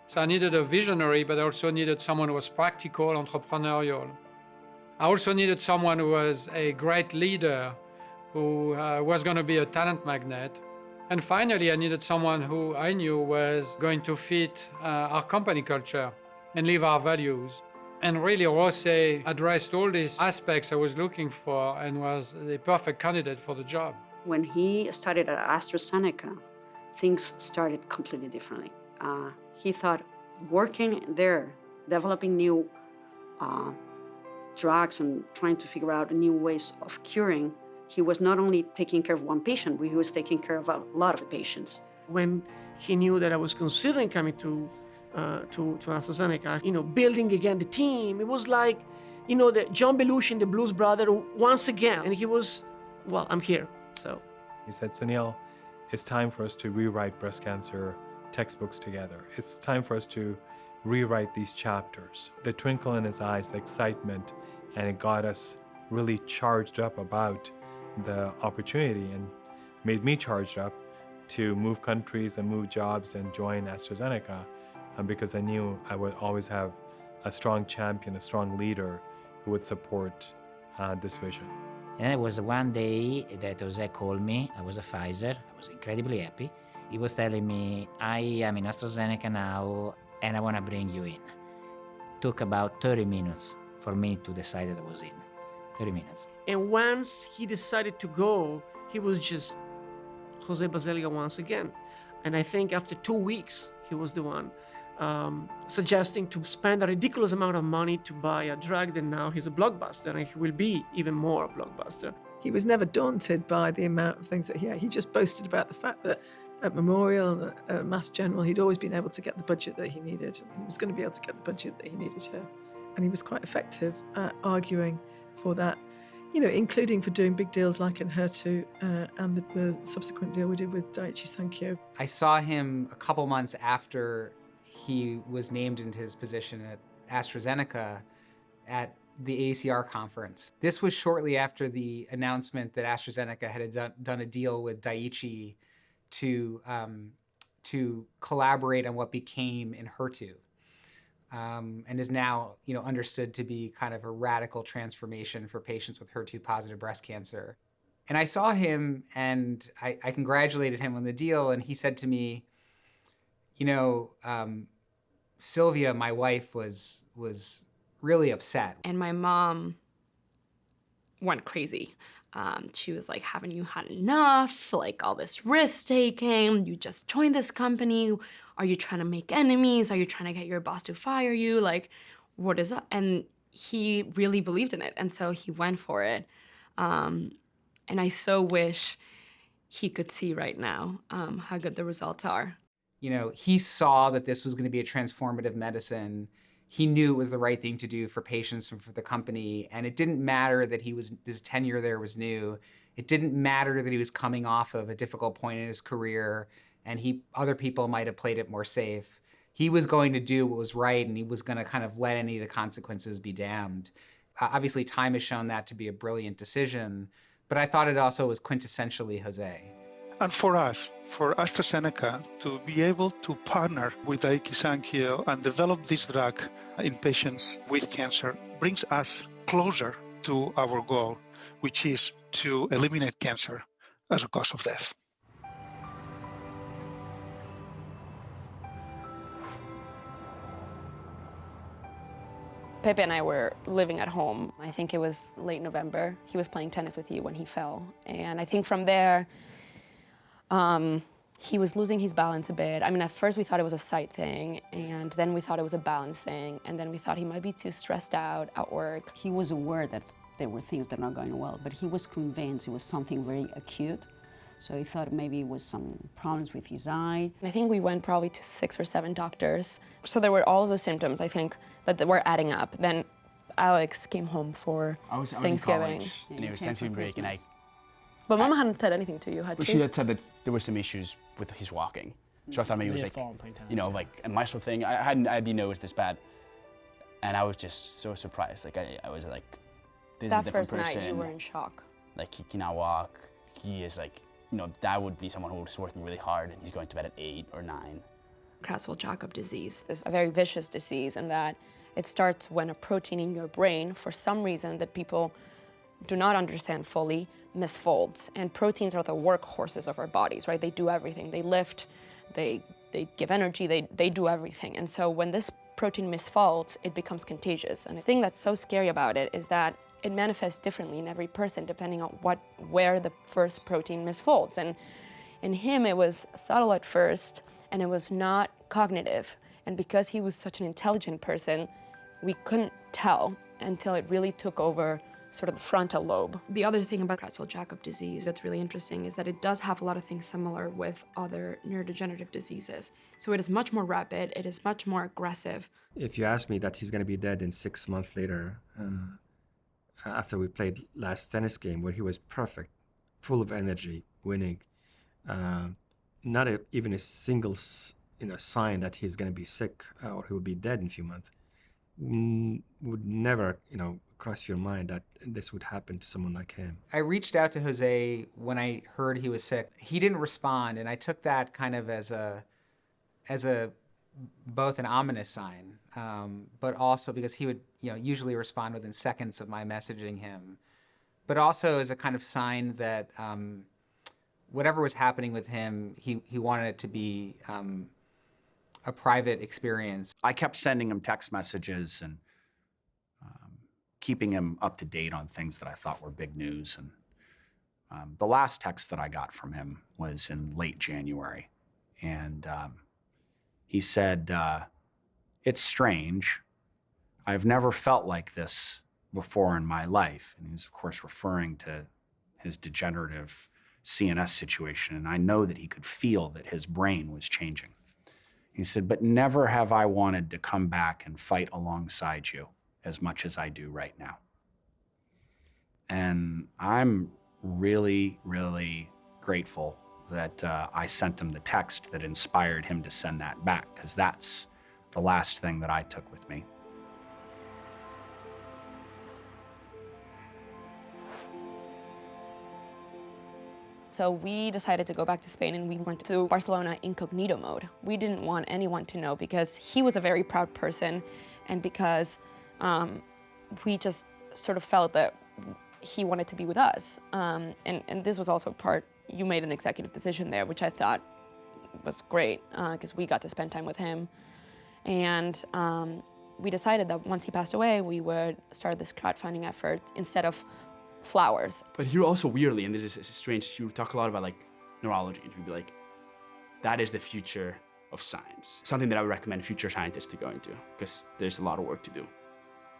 So I needed a visionary, but I also needed someone who was practical, entrepreneurial. I also needed someone who was a great leader, who was going to be a talent magnet. And finally, I needed someone who I knew was going to fit our company culture and live our values. And really, José addressed all these aspects I was looking for and was the perfect candidate for the job. When he started at AstraZeneca, things started completely differently. He thought working there, developing new drugs and trying to figure out new ways of curing, he was not only taking care of one patient, but he was taking care of a lot of patients. When he knew that I was considering coming to AstraZeneca, building again the team, it was like, the John Belushi, the Blues Brother, once again. And he was, well, I'm here, so. He said, Sunil, it's time for us to rewrite breast cancer textbooks together. It's time for us to rewrite these chapters. The twinkle in his eyes, the excitement, and it got us really charged up about the opportunity and made me charged up to move countries and move jobs and join AstraZeneca, because I knew I would always have a strong champion, a strong leader who would support this vision. And it was one day that José called me. I was at Pfizer. I was incredibly happy. He was telling me, I am in AstraZeneca now, and I want to bring you in. Took about 30 minutes for me to decide that I was in. 30 minutes. And once he decided to go, he was just José Baselga once again. And I think after 2 weeks, he was the one suggesting to spend a ridiculous amount of money to buy a drug that now he's a blockbuster, and he will be even more a blockbuster. He was never daunted by the amount of things that he had. He just boasted about the fact that at Memorial and at Mass General, he'd always been able to get the budget that he needed. He was going to be able to get the budget that he needed here. And he was quite effective at arguing for that, including for doing big deals like in HER2 and the subsequent deal we did with Daiichi Sankyo. I saw him a couple months after he was named into his position at AstraZeneca at the ACR conference. This was shortly after the announcement that AstraZeneca had done a deal with Daiichi to collaborate on what became in HER2. And is now, understood to be kind of a radical transformation for patients with HER2-positive breast cancer. And I saw him, and I congratulated him on the deal, and he said to me, Sylvia, my wife, was really upset. And my mom went crazy. She was like, haven't you had enough? Like all this risk taking, you just joined this company. Are you trying to make enemies? Are you trying to get your boss to fire you? Like, what is that? And he really believed in it. And so he went for it. And I so wish he could see right now how good the results are. You know, he saw that this was going to be a transformative medicine. He knew it was the right thing to do for patients and for the company. And it didn't matter that his tenure there was new. It didn't matter that he was coming off of a difficult point in his career and other people might have played it more safe. He was going to do what was right, and he was going to kind of let any of the consequences be damned. Obviously, time has shown that to be a brilliant decision, but I thought it also was quintessentially Jose. And for us, for AstraZeneca, to be able to partner with Daiichi Sankyo and develop this drug in patients with cancer brings us closer to our goal, which is to eliminate cancer as a cause of death. Pepe and I were living at home. I think it was late November. He was playing tennis with you when he fell. And I think from there, he was losing his balance a bit. I mean, at first we thought it was a sight thing, and then we thought it was a balance thing, and then we thought he might be too stressed out at work. He was aware that there were things that were not going well, but he was convinced it was something very acute. So he thought maybe it was some problems with his eye. And I think we went probably to 6 or 7 doctors. So there were all of those symptoms, I think, that were adding up. Then Alex came home for Thanksgiving. I was in college, and it was Thanksgiving break, and But Mama hadn't said anything to you, had she? She had said that there were some issues with his walking. So I thought maybe it was like, you know, like a muscle thing. I didn't know it was this bad. And I was just so surprised. Like, I was like, this is a different person. That first night, you were in shock. Like, he cannot walk. He is like, you know, that would be someone who was working really hard, and he's going to bed at 8 or 9. Creutzfeldt-Jakob disease is a very vicious disease in that it starts when a protein in your brain, for some reason that people do not understand fully, misfolds. And proteins are the workhorses of our bodies, right? They do everything. They lift, they give energy, they do everything. And so when this protein misfolds, it becomes contagious. And the thing that's so scary about it is that it manifests differently in every person depending on where the first protein misfolds. And in him, it was subtle at first, and it was not cognitive. And because he was such an intelligent person, we couldn't tell until it really took over sort of the frontal lobe. The other thing about Creutzfeldt-Jakob disease that's really interesting is that it does have a lot of things similar with other neurodegenerative diseases. So it is much more rapid, it is much more aggressive. If you ask me that he's going to be dead in 6 months later, after we played last tennis game where he was perfect, full of energy, winning, not even a single sign that he's going to be sick or he will be dead in a few months, would never, cross your mind that this would happen to someone like him. I reached out to Jose when I heard he was sick. He didn't respond, and I took that kind of as a both an ominous sign, but also because he would usually respond within seconds of my messaging him, but also as a kind of sign that whatever was happening with him, he wanted it to be a private experience. I kept sending him text messages and keeping him up to date on things that I thought were big news. And the last text that I got from him was in late January. And he said, it's strange. I've never felt like this before in my life. And he was, of course, referring to his degenerative CNS situation. And I know that he could feel that his brain was changing. He said, but never have I wanted to come back and fight alongside you as much as I do right now. And I'm really, really grateful that I sent him the text that inspired him to send that back, because that's the last thing that I took with me. So we decided to go back to Spain, and we went to Barcelona incognito mode. We didn't want anyone to know because he was a very proud person, and because we just sort of felt that he wanted to be with us. And this was also part, you made an executive decision there, which I thought was great because we got to spend time with him. And we decided that once he passed away, we would start this crowdfunding effort instead of flowers. But he also weirdly, and this is strange, he would talk a lot about like neurology, and he'd be like, that is the future of science. Something that I would recommend future scientists to go into, because there's a lot of work to do.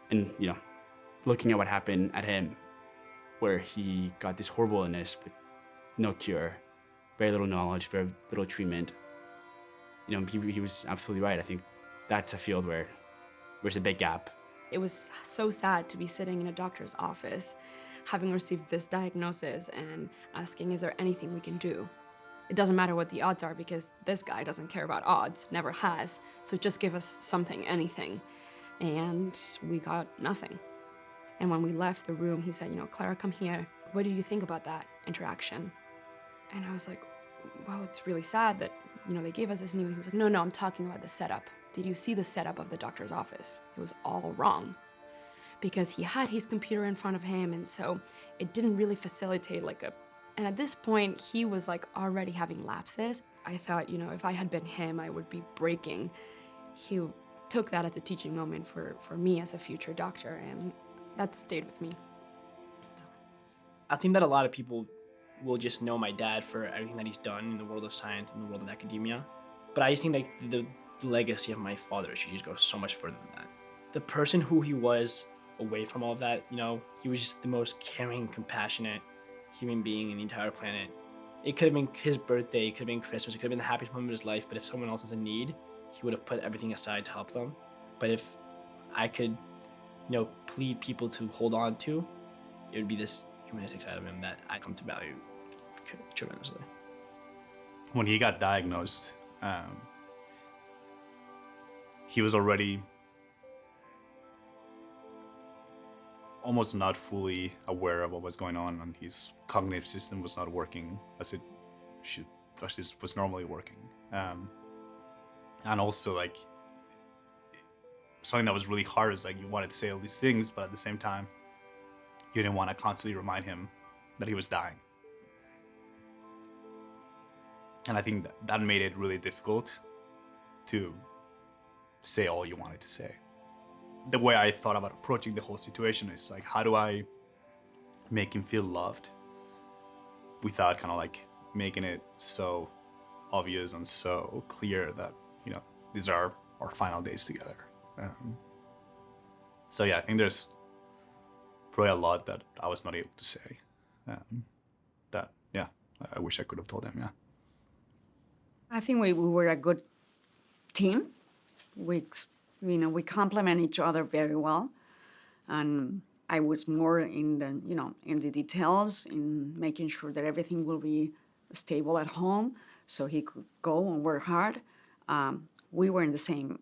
And, you know, looking at what happened at him, where he got this horrible illness with no cure, very little knowledge, very little treatment, you know, he was absolutely right. I think that's a field where there's a big gap. It was so sad to be sitting in a doctor's office, having received this diagnosis and asking, is there anything we can do? It doesn't matter what the odds are because this guy doesn't care about odds, never has. So just give us something, anything. And we got nothing. And when we left the room, he said, you know, Clara, come here. What did you think about that interaction? And I was like, well, it's really sad that, you know, they gave us this news. He was like, no, I'm talking about the setup. Did you see the setup of the doctor's office? It was all wrong. Because he had his computer in front of him, and so it didn't really facilitate and at this point, he was like already having lapses. I thought, you know, if I had been him, I would be breaking. He took that as a teaching moment for me as a future doctor, and that stayed with me. So. I think that a lot of people will just know my dad for everything that he's done in the world of science and the world of academia. But I just think like the legacy of my father should just go so much further than that. The person who he was away from all of that, you know, he was just the most caring, compassionate human being in the entire planet. It could have been his birthday, it could have been Christmas, it could have been the happiest moment of his life, but if someone else was in need, he would have put everything aside to help them. But if I could, you know, plead people to hold on to, it would be this humanistic side of him that I come to value tremendously. When he got diagnosed, he was already almost not fully aware of what was going on, and his cognitive system was not working as it should, as it was normally working. And also, like, something that was really hard is like you wanted to say all these things, but at the same time, you didn't want to constantly remind him that he was dying. And I think that made it really difficult to say all you wanted to say. The way I thought about approaching the whole situation is like, how do I make him feel loved without kind of like making it so obvious and so clear that, you know, these are our final days together. So yeah, I think there's probably a lot that I was not able to say. That, yeah, I wish I could have told him, yeah. I think we were a good team. We complement each other very well. And I was more in the details, in making sure that everything will be stable at home so he could go and work hard. We were in the same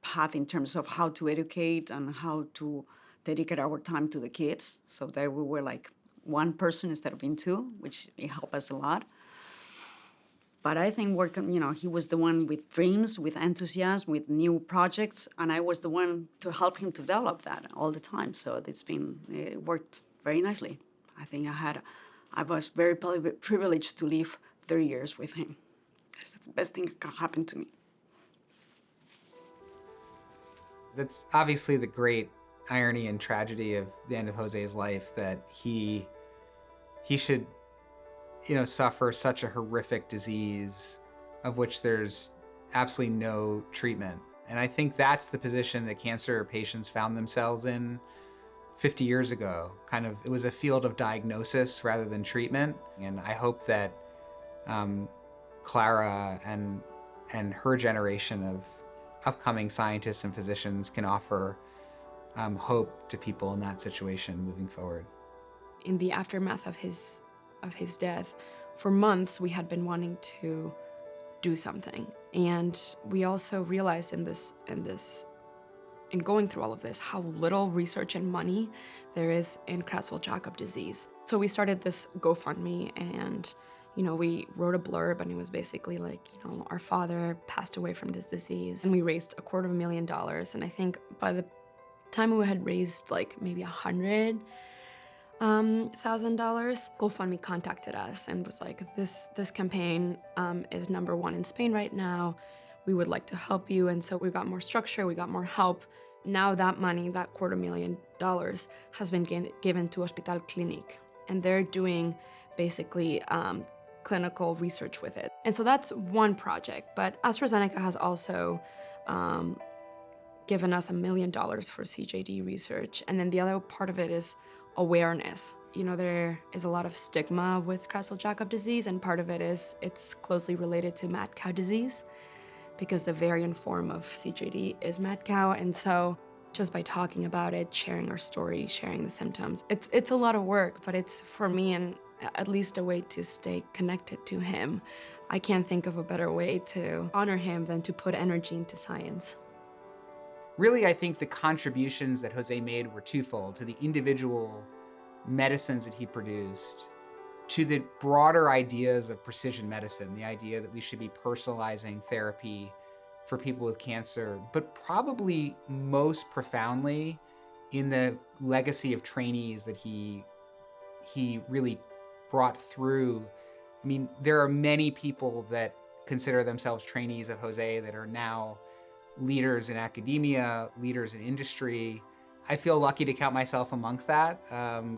path in terms of how to educate and how to dedicate our time to the kids. So that we were like one person instead of being two, which it helped us a lot. But I think he was the one with dreams, with enthusiasm, with new projects, and I was the one to help him to develop that all the time. So it worked very nicely. I think I was very privileged to live 30 years with him. That's the best thing that can happen to me. That's obviously the great irony and tragedy of the end of Jose's life, that he should, suffer such a horrific disease of which there's absolutely no treatment. And I think that's the position that cancer patients found themselves in 50 years ago. It was a field of diagnosis rather than treatment. And I hope that Clara and her generation of upcoming scientists and physicians can offer hope to people in that situation moving forward. In the aftermath of his death, for months we had been wanting to do something, and we also realized in going through all of this how little research and money there is in Creutzfeldt-Jakob disease. So we started this GoFundMe, and we wrote a blurb, and it was basically like, our father passed away from this disease, and we raised $250,000. And I think by the time we had raised like maybe $100,000, GoFundMe contacted us and was like, this campaign is #1 in Spain right now. We would like to help you. And so we got more structure, we got more help. Now that money, that $250,000, has been given to Hospital Clinic, and they're doing basically clinical research with it. And so that's one project, but AstraZeneca has also given us $1 million for CJD research. And then the other part of it is awareness. You know, there is a lot of stigma with Creutzfeldt-Jakob disease, and part of it is it's closely related to mad cow disease because the variant form of CJD is mad cow. And so just by talking about it, sharing our story, sharing the symptoms, it's a lot of work, but it's, for me, and at least a way to stay connected to him. I can't think of a better way to honor him than to put energy into science. Really, I think the contributions that Jose made were twofold: to the individual medicines that he produced, to the broader ideas of precision medicine, the idea that we should be personalizing therapy for people with cancer, but probably most profoundly in the legacy of trainees that he really brought through. I mean, there are many people that consider themselves trainees of Jose that are now leaders in academia, leaders in industry. I feel lucky to count myself amongst that.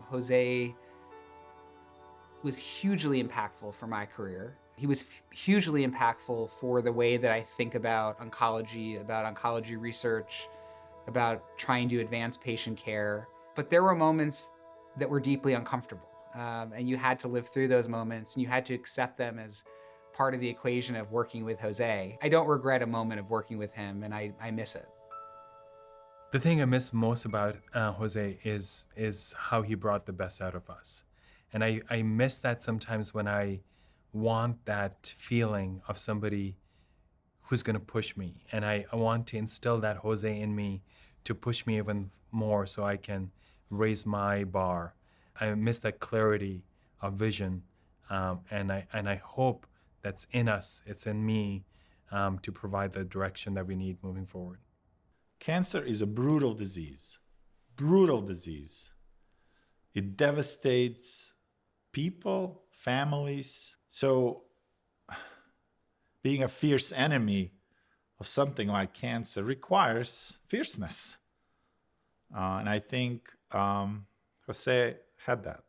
Jose was hugely impactful for my career. He was hugely impactful for the way that I think about oncology research, about trying to advance patient care. But there were moments that were deeply uncomfortable. And you had to live through those moments, and you had to accept them as part of the equation of working with Jose. I don't regret a moment of working with him, and I miss it. The thing I miss most about Jose is how he brought the best out of us. And I miss that sometimes when I want that feeling of somebody who's going to push me. And I want to instill that Jose in me to push me even more so I can raise my bar. I miss that clarity of vision. And I hope that's in us, it's in me, to provide the direction that we need moving forward. Cancer is a brutal disease. Brutal disease. It devastates people, families. So being a fierce enemy of something like cancer requires fierceness. And I think Jose had that.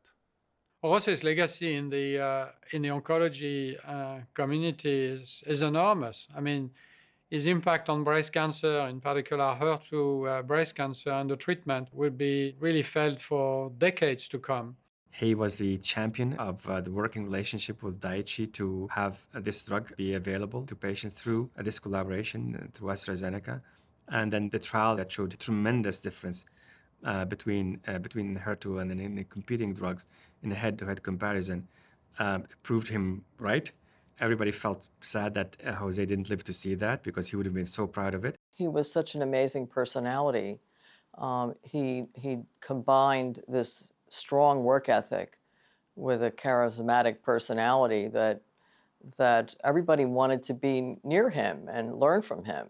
Jose's legacy in the oncology community is enormous. I mean, his impact on breast cancer, in particular HER2 breast cancer, and the treatment will be really felt for decades to come. He was the champion of the working relationship with Daiichi to have this drug be available to patients through this collaboration through AstraZeneca. And then the trial that showed a tremendous difference between HER2 and the competing drugs in a head-to-head comparison proved him right. Everybody felt sad that Jose didn't live to see that because he would have been so proud of it. He was such an amazing personality. He combined this strong work ethic with a charismatic personality that everybody wanted to be near him and learn from him.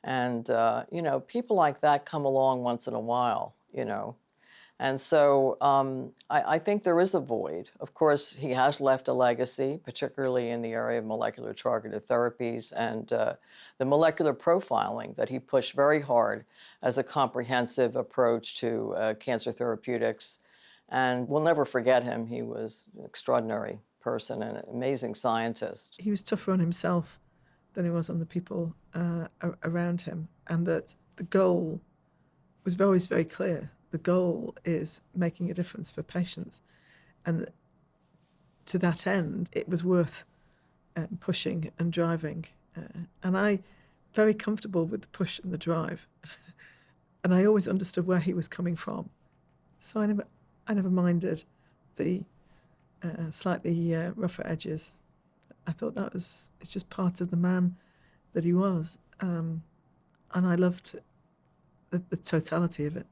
And, you know, people like that come along once in a while, you know. And so I think there is a void. Of course, he has left a legacy, particularly in the area of molecular targeted therapies and the molecular profiling that he pushed very hard as a comprehensive approach to cancer therapeutics. And we'll never forget him. He was an extraordinary person and an amazing scientist. He was tougher on himself than he was on the people around him, and that the goal was always very clear. The goal is making a difference for patients. And to that end, it was worth pushing and driving. And I very comfortable with the push and the drive. And I always understood where he was coming from. So I never minded the slightly rougher edges. I thought it's just part of the man that he was. And I loved the totality of it.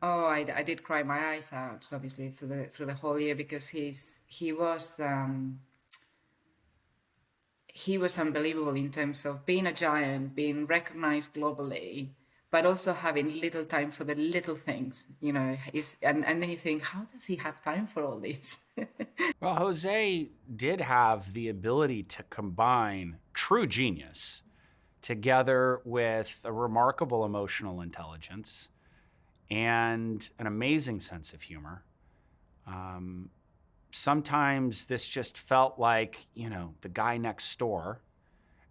Oh, I did cry my eyes out, obviously, through the whole year, because he was unbelievable in terms of being a giant, being recognized globally, but also having little time for the little things, you know. And then you think, how does he have time for all this? Well, Jose did have the ability to combine true genius together with a remarkable emotional intelligence and an amazing sense of humor. Sometimes this just felt like, the guy next door.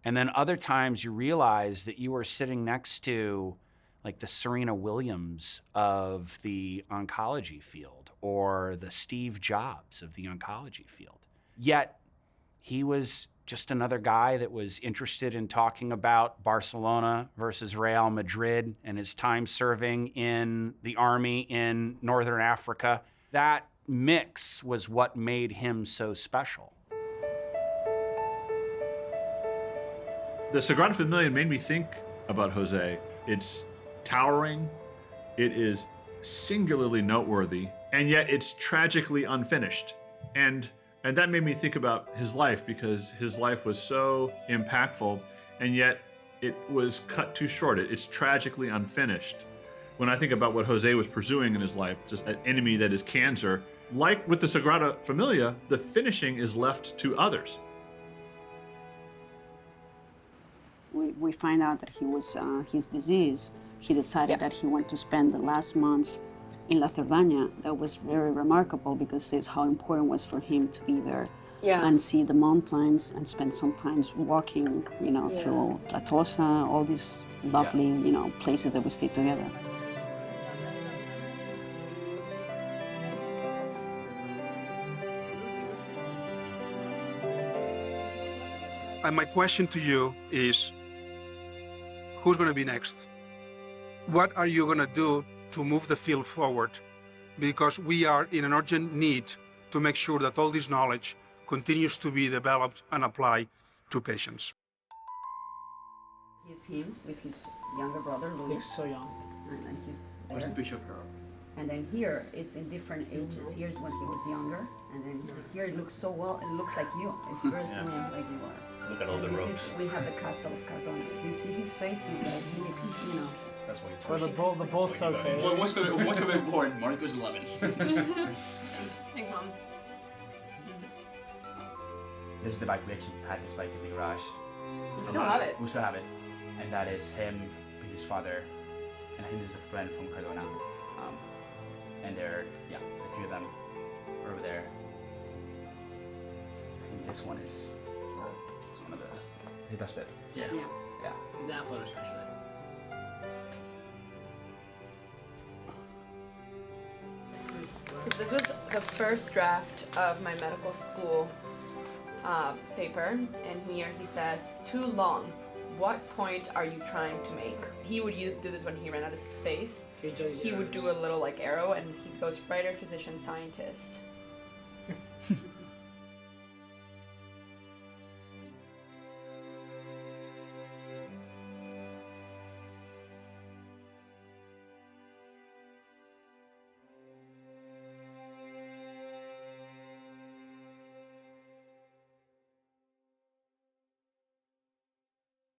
And then other times you realize that you were sitting next to like the Serena Williams of the oncology field or the Steve Jobs of the oncology field. Yet he was just another guy that was interested in talking about Barcelona versus Real Madrid and his time serving in the army in Northern Africa. That mix was what made him so special. The Sagrada Familia made me think about Jose. It's towering, it is singularly noteworthy, and yet it's tragically unfinished. And that made me think about his life, because his life was so impactful, and yet it was cut too short. It's tragically unfinished. When I think about what Jose was pursuing in his life, just that enemy that is cancer, like with the Sagrada Familia, the finishing is left to others. We find out that he was his disease. He decided that he wanted to spend the last months in La Cerdaña. That was very remarkable, because it's how important it was for him to be there and see the mountains and spend some time walking, through La Tosa, all these lovely, places that we stayed together. And my question to you is, who's going to be next? What are you going to do to move the field forward? Because we are in an urgent need to make sure that all this knowledge continues to be developed and applied to patients. He's him with his younger brother, Luis. Looks so young. And then he's Where's there. the picture of her? And then here, it's in different ages. Here's when he was younger, and then here it looks so well, it looks like you. It's very similar like you are. Look at all the This ropes. is, we have the castle of Cardona. You see his face? He's like, he looks, That's why it's Well, the bull's so okay. Well, what's the important? Marco's 11. Thanks, Mom. This is the bike. We actually had this bike in the garage. We still have it. We still have it. And that is him with his father. And I think this is a friend from Cardona. And they're, the three of them are over there. I think this one is one of the best bit. Yeah. Yeah. That photo especially. So this was the first draft of my medical school paper, and here he says, too long. What point are you trying to make? He would do this when he ran out of space. He would do a little arrow, and he goes writer, physician, scientist.